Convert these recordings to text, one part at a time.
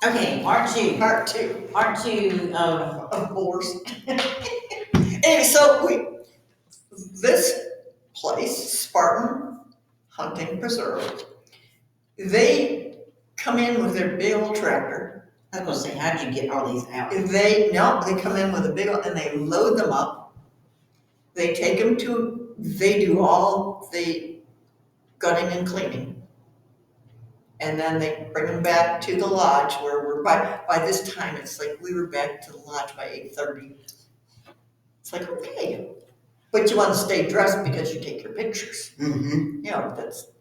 Okay, part two. Part two Part two of Boars. Anyway, so this place, Spartan Hunting Preserve, they come in with their big old tractor. I was gonna say, how'd you get all these out? They come in with a big old, and they load them up. They take them to, they do all the gutting and cleaning. And then they bring them back to the lodge where we're, by this time, it's like we were back to the lodge by 8:30. It's like, okay, but you want to stay dressed because you take your pictures. Mm-hmm. You know, that's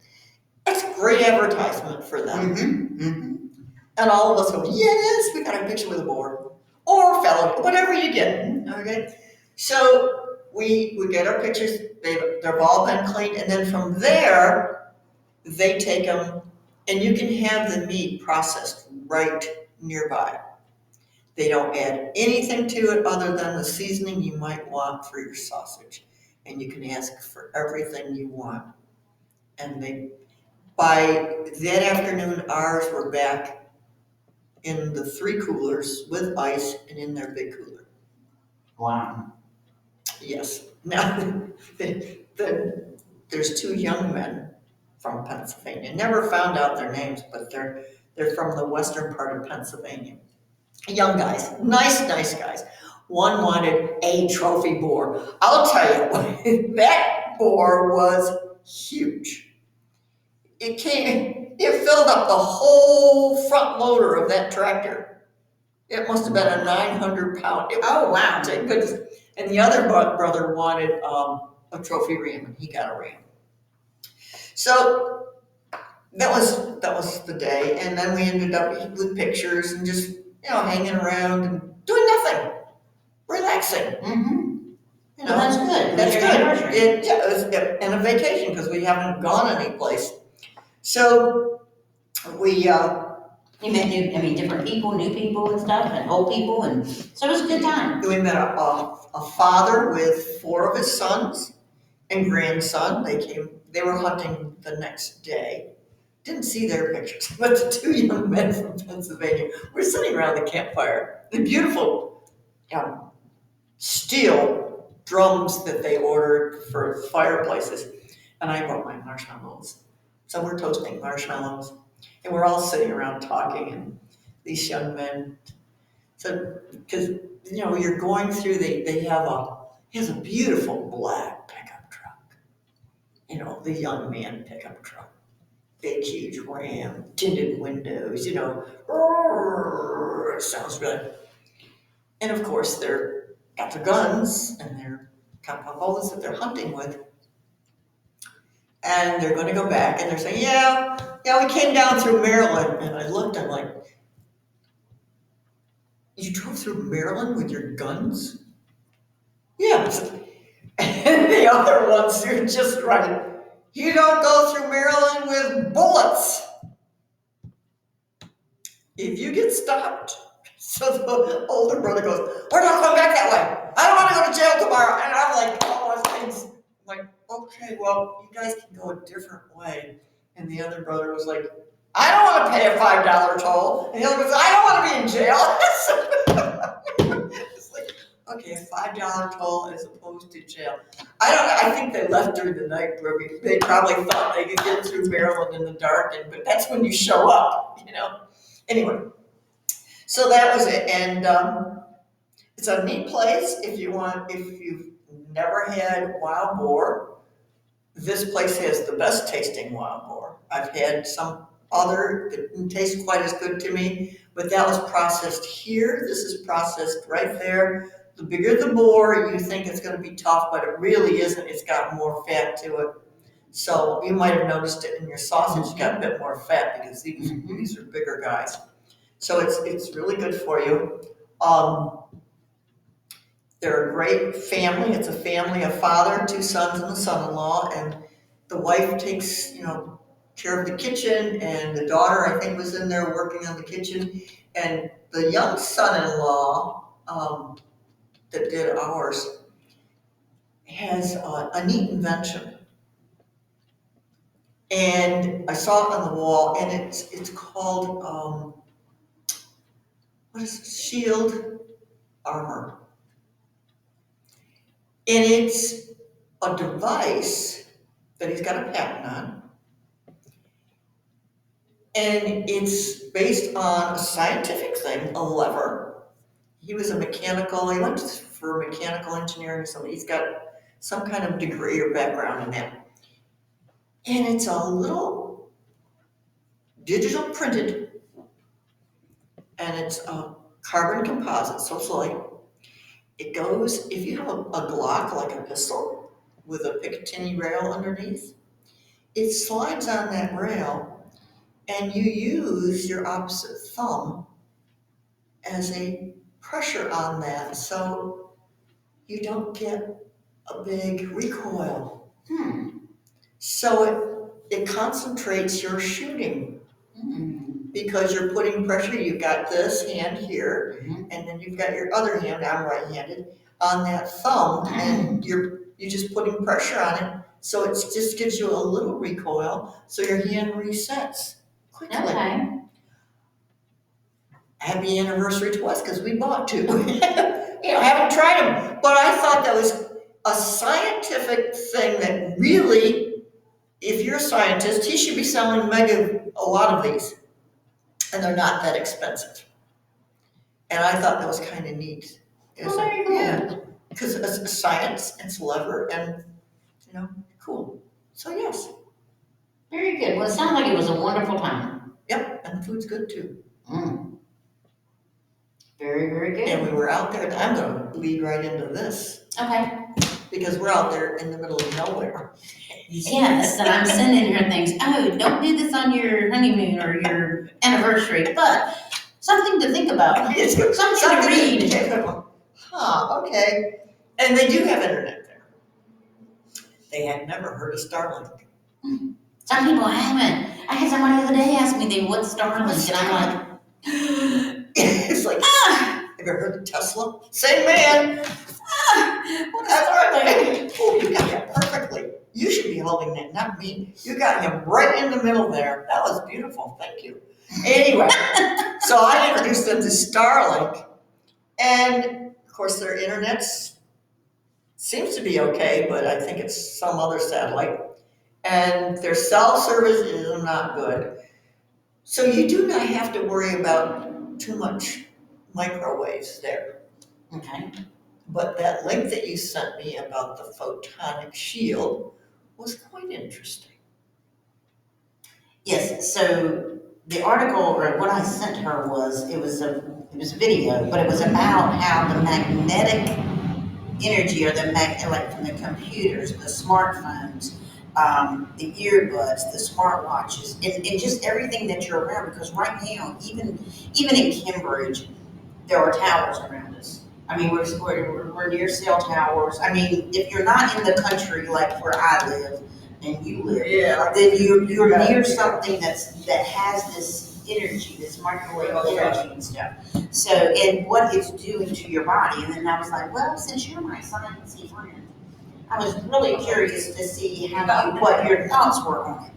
great advertisement for them. Mm-hmm. And all of us go, yes, we got a picture with a boar. Or fellow, whatever you get. Okay. So we get our pictures, they've all been cleaned, and then from there, they take them, and you can have the meat processed right nearby. They don't add anything to it other than the seasoning you might want for your sausage. And you can ask for everything you want. And by that afternoon, ours were back in the 3 coolers with ice and in their big cooler. Wow. Yes. Now, there's 2 young men from Pennsylvania. Never found out their names, but they're from the western part of Pennsylvania. Young guys, nice guys. One wanted a trophy boar. I'll tell you, that boar was huge. It filled up the whole front loader of that tractor. It must have been a 900-pound. Oh, wow. Goodness. And the other brother wanted a trophy ram, and he got a ram. So that was the day, and then we ended up with pictures and just hanging around and doing nothing, relaxing. Mm-hmm. Well, that's good. That's good. It was and a vacation because we haven't gone any place. So we you met different people, new people and stuff, and old people, and so it was a good time. We met a father with 4 of his sons and grandson. They were hunting the next day. Didn't see their pictures, but the 2 young men from Pennsylvania were sitting around the campfire. The beautiful steel drums that they ordered for fireplaces. And I brought my marshmallows. So we're toasting marshmallows. And we're all sitting around talking. And these young men, so, because, you're going through, he has a beautiful black pickup truck. The young man pickup truck. Big, huge ram, tinted windows, it sounds good. And of course, they're got their guns and their capabolas that they're hunting with. And they're going to go back and they're saying, yeah, we came down through Maryland. And I looked, I'm like, you drove through Maryland with your guns? Yes. And the other ones are just right. You don't go through Maryland with bullets. If you get stopped. So the older brother goes, we're not going back that way. I don't want to go to jail tomorrow. And I'm like, oh, things. I'm like, okay, well, you guys can go a different way. And the other brother was like, I don't want to pay a $5 toll. And the other goes, I don't want to be in jail. It's like, okay, a $5 toll as opposed to jail. I think they left during the night, they probably thought they could get through Maryland in the dark, but that's when you show up, Anyway, so that was it, and it's a neat place if you've never had wild boar. This place has the best tasting wild boar. I've had some other that didn't taste quite as good to me, but that was processed here. This is processed right there. The bigger the boar, you think it's going to be tough, but it really isn't. It's got more fat to it. So you might have noticed it in your sausage. It's got a bit more fat because these are bigger guys. So it's really good for you. They're a great family. It's a family, a father, 2 sons, and a son-in-law, and the wife takes, care of the kitchen, and the daughter, I think, was in there working on the kitchen, and the young son-in-law that did ours has a neat invention. And I saw it on the wall, and it's called what is it? Shield armor. And it's a device that he's got a patent on. And it's based on a scientific thing, a lever. He was he went for mechanical engineering, so he's got some kind of degree or background in that. And it's a little digital printed, and it's a carbon composite, so it's light. It goes, if you have a Glock, like a pistol, with a Picatinny rail underneath, it slides on that rail, and you use your opposite thumb as a pressure on that, so you don't get a big recoil. So it concentrates your shooting because you're putting pressure. You've got this hand here, and then you've got your other hand, I'm right-handed, on that thumb, and you're just putting pressure on it, so it just gives you a little recoil, so your hand resets quickly. Okay. Happy anniversary to us, because we bought two. I haven't tried them, but I thought that was a scientific thing that really, if you're a scientist, he should be selling a lot of these, and they're not that expensive. And I thought that was kind of neat. Very cool. Yeah, because it's science, it's lever, and cool. So yes. Very good. Well, it sounds like it was a wonderful time. Yep, and the food's good too. Very, very good. And we were out there. I'm going to lead right into this. Okay. Because we're out there in the middle of nowhere. Yes, and I'm sending her things. Oh, don't do this on your honeymoon or your anniversary, but something to think about. Something to read. Huh, okay. And they do have internet there. They had never heard of Starlink. Some people haven't. I had somebody the other day ask me, what's Starlink? And I'm like, it's like, have you heard of Tesla? Same man. That's right. Oh, you got that perfectly. You should be holding that, not me. You got him right in the middle there. That was beautiful. Thank you. Anyway, so I introduced them to Starlink, and of course their internet seems to be okay, but I think it's some other satellite, and their cell service is not good. So you do not have to worry about too much microwaves there. okay. But that link that you sent me about the Photonic Shield was quite interesting. Yes, so the article, or what I sent her it was a video, but it was about how the magnetic energy, or like from the computers, the smartphones, the earbuds, the smartwatches, and just everything that you're around, because right now, even in Cambridge, there are towers around us. I mean, we're near cell towers. I mean, if you're not in the country like where I live and you live, then you're near something that has this energy, this microwave energy and stuff. So, and what it's doing to your body. And then I was like, well, since you're my sciencey friend, I was really curious to see what your thoughts were on it.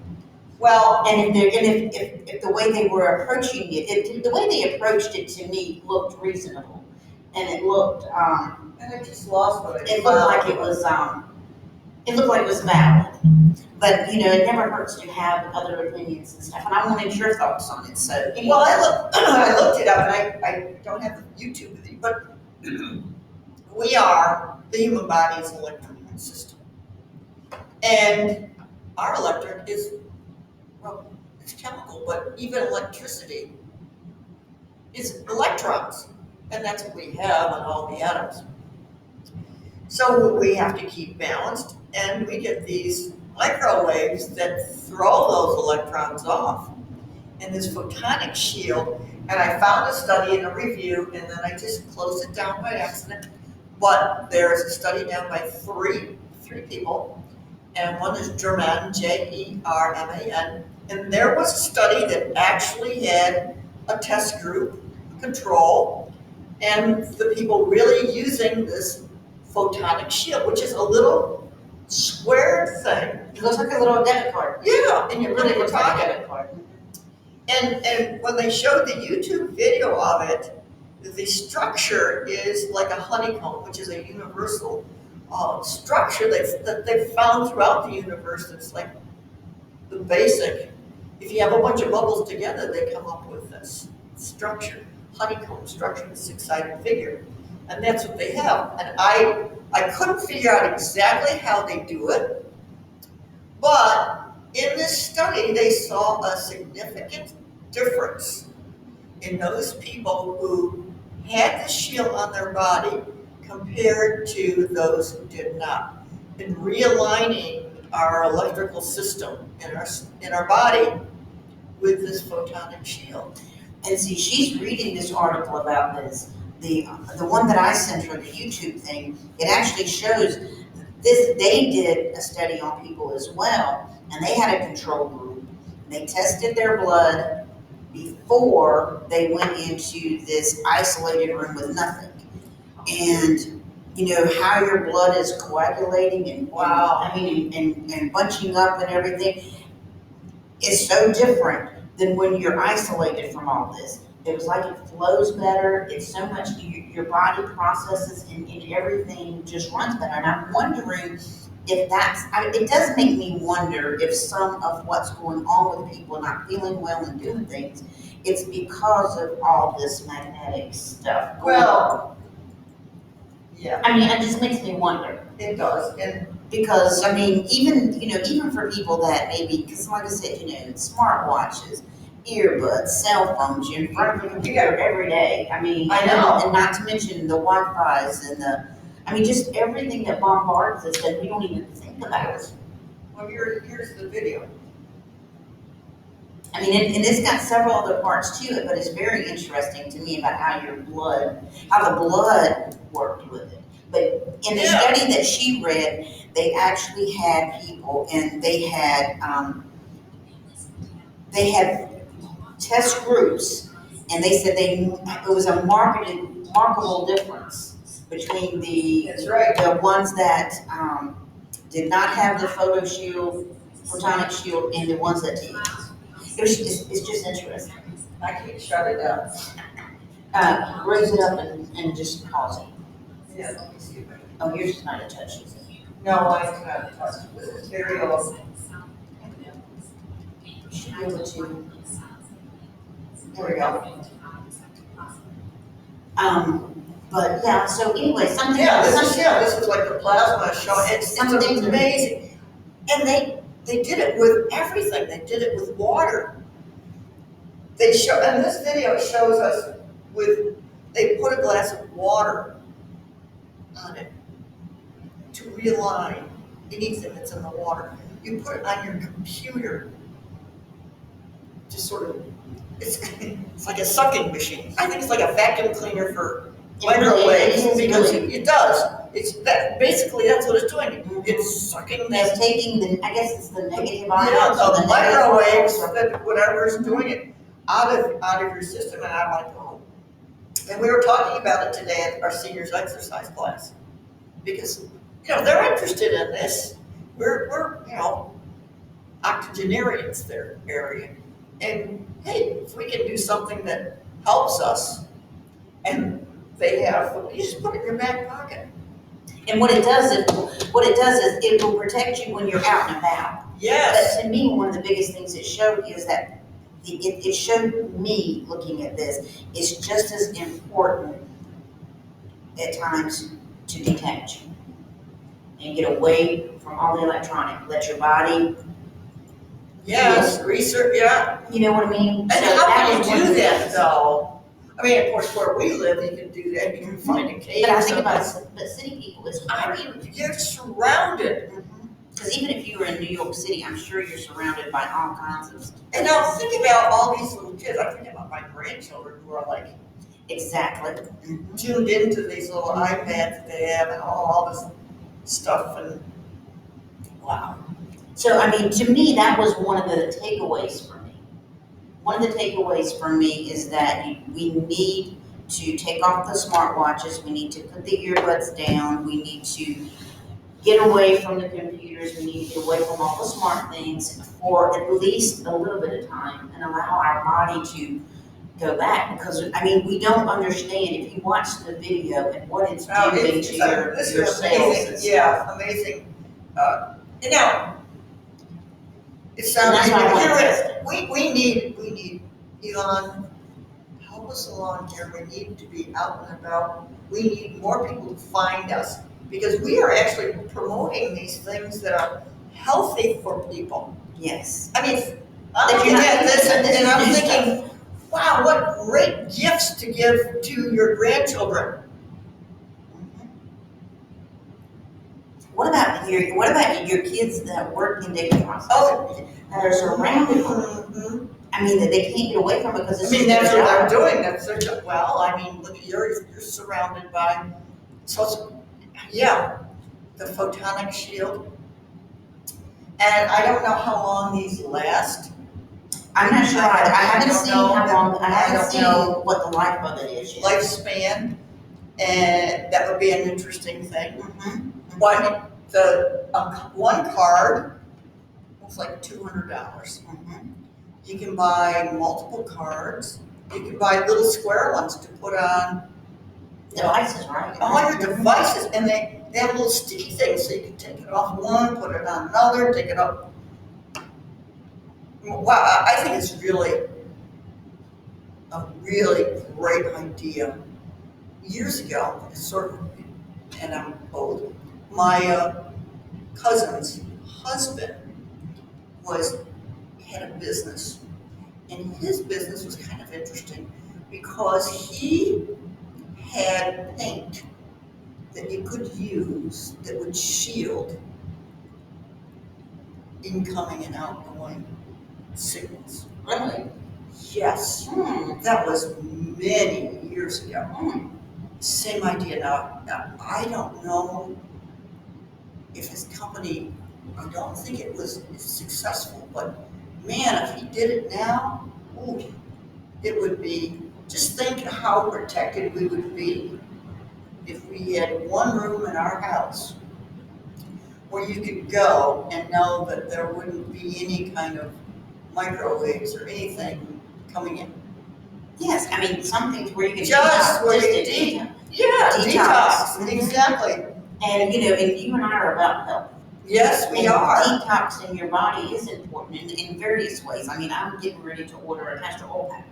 Well, and if the way they were approaching it, the way they approached it to me looked reasonable. And it looked, and I just lost what it looked like it was valid. But, it never hurts to have other opinions and stuff. And I wanted your thoughts on it, so. Well, I looked it up, and I don't have the YouTube with you, but the human body is an electrical system. And our electric is, it's chemical, but even electricity is electrons. And that's what we have on all the atoms. So we have to keep balanced, and we get these microwaves that throw those electrons off. And this photonic shield, and I found a study in a review, and then I just closed it down by accident. But there's a study done by three people, and one is German, Jerman, and there was a study that actually had a test group, control, and the people really using this photonic shield, which is a little square thing. It looks like a little debit card. Yeah, and It really looks like a debit card. And when they showed the YouTube video of it, the structure is like a honeycomb, which is a universal structure that they've found throughout the universe. It's like the basic. If you have a bunch of bubbles together, they come up with this structure, honeycomb structure, the six-sided figure. And that's what they have. And I couldn't figure out exactly how they do it, but in this study, they saw a significant difference in those people who had the shield on their body compared to those who did not. In realigning our electrical system in our body with this photonic shield. And see, she's reading this article about this. The one that I sent her, the YouTube thing, it actually shows this. They did a study on people as well, and they had a control group. They tested their blood before they went into this isolated room with nothing. And you know how your blood is coagulating and and bunching up and everything is so different than when you're isolated from all this. It was like it flows better. It's so much, your body processes and everything just runs better. And I'm wondering if it does make me wonder if some of what's going on with people not feeling well and doing things, it's because of all this magnetic stuff. Well, yeah. I mean, it just makes me wonder. It does. And because, I mean, even for people that maybe, because like I said, smartwatches, earbuds, cell phones, you're in front of a computer every day. I mean, I know. And not to mention the Wi-Fi's and just everything that bombards us that we don't even think about. Well, here's the video. I mean, and it's got several other parts to it, but it's very interesting to me about how the blood worked with it. But in the study that she read, they actually had people, and they had test groups, and they said it was a remarkable difference between the ones that did not have the photonic shield, and the ones that did. It's just interesting. I can't shut it down. Raise it up and just pause it. Yeah, let me see if I can. Oh, yours is not a touch, is it? No, I cannot touch it. It's very old. You should be able to. There we go. But yeah, so anyway, this is like the plasma show. It's amazing. And they did it with everything. They did it with water. And this video shows us they put a glass of water on it to realign anything that's in the water. You put it on your computer, just sort of, it's like a sucking machine. I think it's like a vacuum cleaner for microwaves, because it does. Basically that's what it's doing. It's sucking It's taking I guess it's the negative ions, ions. the microwaves, that whatever's doing it out of your system. And I'm like, oh. And we were talking about it today at our seniors exercise class, because they're interested in this. We're octogenarians, their area, and hey, if we can do something that helps us, and you just put it in your back pocket. And what it does is it will protect you when you're out and about. Yes. But to me, one of the biggest things it showed is that it showed me, looking at this, it's just as important at times to detach and get away from all the electronic. Let your body. Yes, research. Yeah. You know what I mean? And how can you do that though? I mean, of course, where we live, you can do that. You can find a cave. But I think about the city people. You're surrounded. Because even if you were in New York City, I'm sure you're surrounded by all kinds of stuff. And now think about all these little kids. I think about my grandchildren who are like tuned into these little iPads that they have and all this stuff. And wow. So, I mean, to me, that was one of the takeaways for me. One of the takeaways for me is that we need to take off the smartwatches. We need to put the earbuds down. We need to get away from the computers. We need to get away from all the smart things for at least a little bit of time and allow our body to go back, because, I mean, we don't understand, if you watch the video and what it's Oh, doing it's, to it's, your this your is cells amazing, and yeah, stuff. amazing. You know, it's, And that's why I want to test it. we need, Elon, help us along here, we need to be out and about. We need more people to find us, because we are actually promoting these things that are healthy for people. Yes. I mean, I'm That looking you're not- at this and this is I'm new thinking, stuff. wow, what great gifts to give to your grandchildren. What about your kids that work in daycare hospitals? Oh, That are surrounded by it? mhm. I mean, that they can't get away from it because I it's mean, just that's their what they're job. doing, that's their job. Well, I mean, look at you're surrounded by, yeah, the photonic shield. And I don't know how long these last. I'm not sure either. I haven't don't seen know. how long, I I haven't don't seen know. what the life of it is yet. Lifespan, and that would be an interesting thing. Mhm. One card was like $200. Mhm. You can buy multiple cards. You can buy little square ones to put on Devices, right? all your devices, and they have little sticky things, so you can take it off one, put it on another, take it off. Wow, I think it's really a really great idea. Years ago, sort of, and I'm old, my cousin's husband had a business, and his business was kind of interesting because he had paint that you could use that would shield incoming and outgoing signals. Really? Yes, that was many years ago. Same idea now. Now, I don't know if his company, I don't think it was successful, but man, if he did it now, ooh, it would be, just think how protected we would be if we had one room in our house where you could go and know that there wouldn't be any kind of microwaves or anything coming in. Yes, I mean, some things where you can Just where you detox. detox, Mhm. exactly. And, and you and I are about health. Yes, we And are. detoxing your body is important in various ways. I mean, I'm getting ready to order a castor oil pack.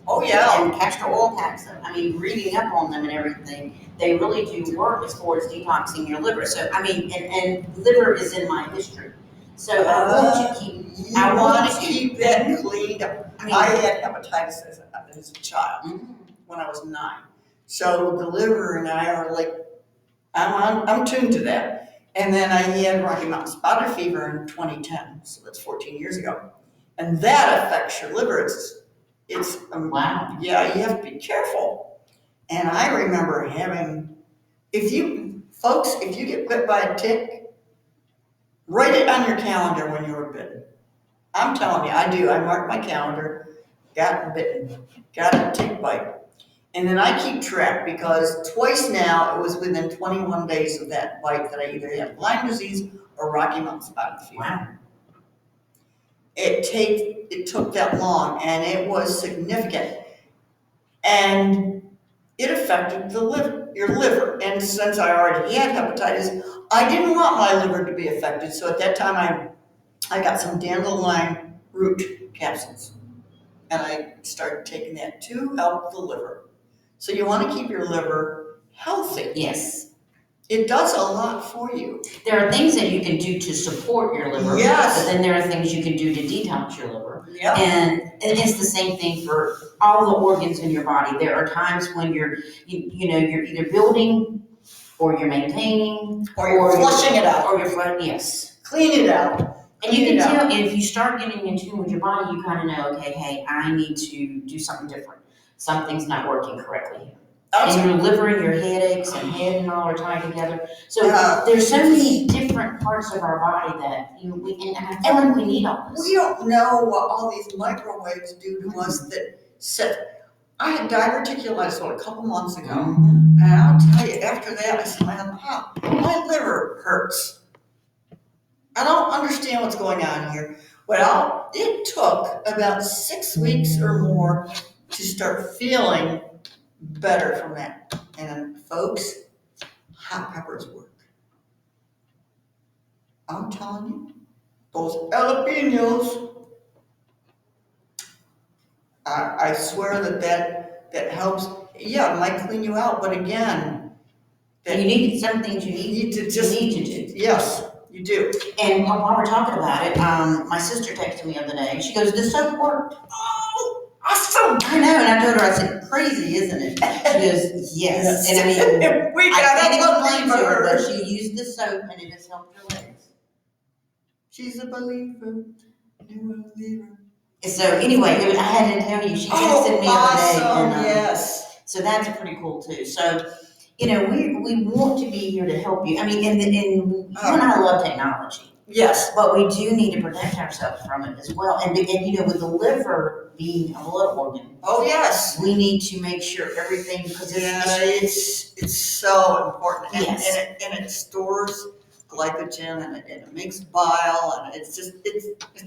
Oh, yeah. And castor oil packs, I mean, reading up on them and everything, they really do work as far as detoxing your liver. So, I mean, and liver is in my history. So I want to keep, You want to keep that cleaned up. I mean, I had hepatitis as a child when I was 9. So the liver and I are like, I'm tuned to that. And then I had Rocky Mountain spotted fever in 2010, so that's 14 years ago. And that affects your liver. It's wow. Yeah, you have to be careful. And I remember if you get bit by a tick, write it on your calendar when you were bitten. I'm telling you, I do. I mark my calendar, got bitten, got a tick bite. And then I keep track because twice now it was within 21 days of that bite that I either had Lyme disease or Rocky Mountain spotted fever. Wow. It took that long, and it was significant. And it affected your liver. And since I already had hepatitis, I didn't want my liver to be affected. So at that time, I got some dandelion root capsules, and I started taking that to help the liver. So you want to keep your liver healthy. Yes. It does a lot for you. There are things that you can do to support your liver. Yes. But then there are things you can do to detox your liver. Yep. And it's the same thing for all the organs in your body. There are times when you're either building or you're maintaining or you're flushing it out. Or you're yes. Clean it out. And you can tell, and if you start getting in tune with your body, you kind of know, okay, hey, I need to do something different. Something's not working correctly here. And your liver and your headaches and head and all are tied together. So there's so many different parts of our body that and I feel like we need all this. We don't know what all these microwaves do to us that set. I had diverticulitis a couple months ago, and I'll tell you, after that, I said, my liver hurts. I don't understand what's going on here. Well, it took about 6 weeks or more to start feeling better from that. And folks, hot peppers work. I'm telling you, those jalapenos, I swear that helps. Yeah, it might clean you out, but again, And you need, some things you you need, need to just, you need to do. yes, you do. And while we're talking about it, my sister texted me the other day, and she goes, "The soap worked." Oh, awesome! I know, and I told her, I said, "Crazy, isn't it?" She goes, "Yes." And I mean, we I got can't a explain to her, but believer. she used the soap, and it has helped her legs. She's a believer. You're a believer. So anyway, I had to tell you, she texted me the other day, awesome, and yes. so that's pretty cool too. So, you know, we want to be here to help you. I mean, and you and I love technology. Yes. But we do need to protect ourselves from it as well. And you know, with the liver being a blood organ, Oh, yes. we need to make sure everything, because It's so important. And, Yes. and it stores glycogen and it makes bile and it's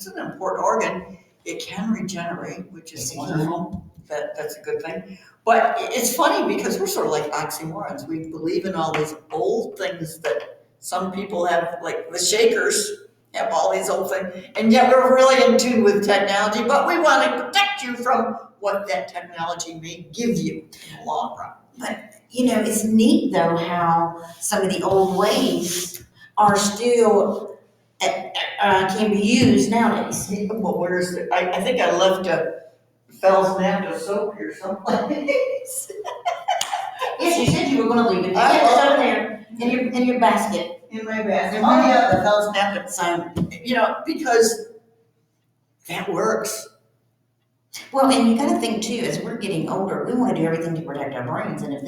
an important organ. It can regenerate, which is Yes, it wonderful. That's a good thing. But it's funny because we're sort of like oxymorons. We believe in all these old things that some people have, like the Shakers have all these old things, and yet we're really in tune with technology, but we want to protect you from what that technology may give you in the long run. But, you know, it's neat though how some of the old ways are still, can be used nowadays. But where's the, I think I left a Fells Napta soap here someplace. Yes, you said you were gonna leave it. I Yeah, will. it's over there in your basket. In my basket. Mhm. Oh yeah, the Fells Napta. So, You know, because that works. well, and you gotta think too, as we're getting older, we wanna do everything to protect our brains, and if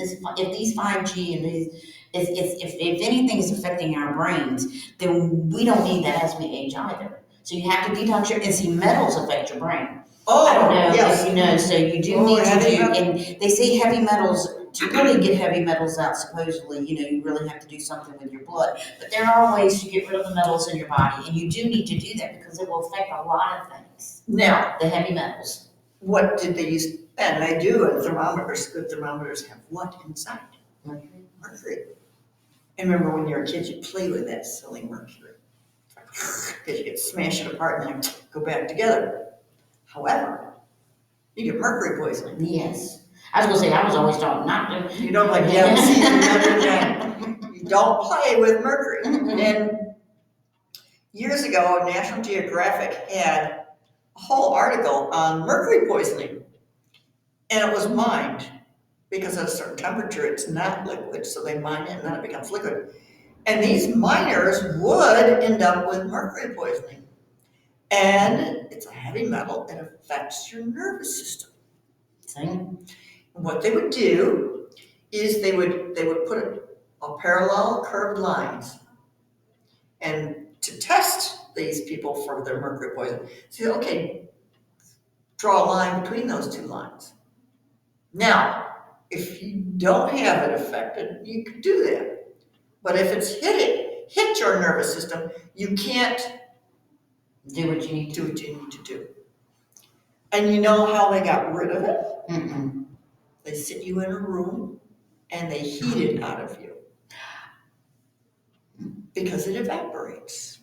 these 5G and these, if anything is affecting our brains, then we don't need that as we age either. So you have to detox your, and see, metals affect your brain. Oh, I don't know yes. if you know, so you do Oh, need to heavy do, metal. and they say heavy metals, to really get heavy metals out supposedly, you know, you really have to do something with your blood. But there are ways to get rid of the metals in your body, and you do need to do that because it will affect a lot of things, Now, the heavy metals. what did they use? And they do, and thermometers, good thermometers have what inside? Mercury. Mercury. And remember when you were a kid, you play with that silly mercury. Because you could smash it apart and then go back together. However, you get mercury poisoning. Yes. I was gonna say, I was always taught not to. You don't like, yeah, see, you don't play with mercury. Mhm. And years ago, National Geographic had a whole article on mercury poisoning. And it was mined because at a certain temperature, it's not liquid, so they mine it and then it becomes liquid. And these miners would end up with mercury poisoning. And it's a heavy metal, it affects your nervous system. Same. And what they would do is they would put a parallel curved lines, and to test these people for their mercury poisoning, say, okay, draw a line between those two lines. Now, if you don't have it affected, you can do that. But if it's hit your nervous system, you can't Do what you need to. do what you need to do. And you know how they got rid of it? Mm-mm. They sit you in a room and they heat it out of you because it evaporates.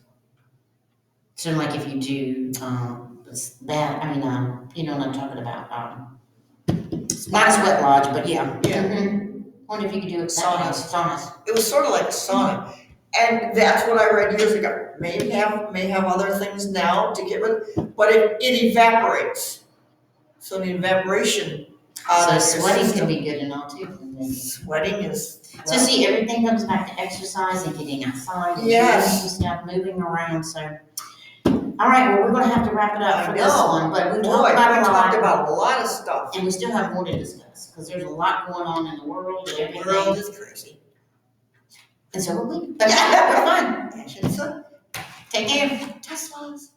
So like if you do, that, I mean, you know what I'm talking about, not a sweat lodge, but yeah. Yeah. Mhm. Wonder if you could do it. Saunas. Saunas. It was sort of like a sauna. And that's what I read years ago. May have other things now to get rid, but it evaporates. So the evaporation out So of your sweating system. can be good and all too. Sweating is. So see, everything comes back to exercise and getting outside and Yes. doing stuff, moving around, so. All right, well, we're gonna have to wrap it up for this know. one, but we Boy, talked about we a talked lot, about a lot of stuff. and we still have more to discuss, because there's a lot going on in the world and The everything. world is crazy. And so are we, but yeah, we're fine. Actually, so Take care. Teslas.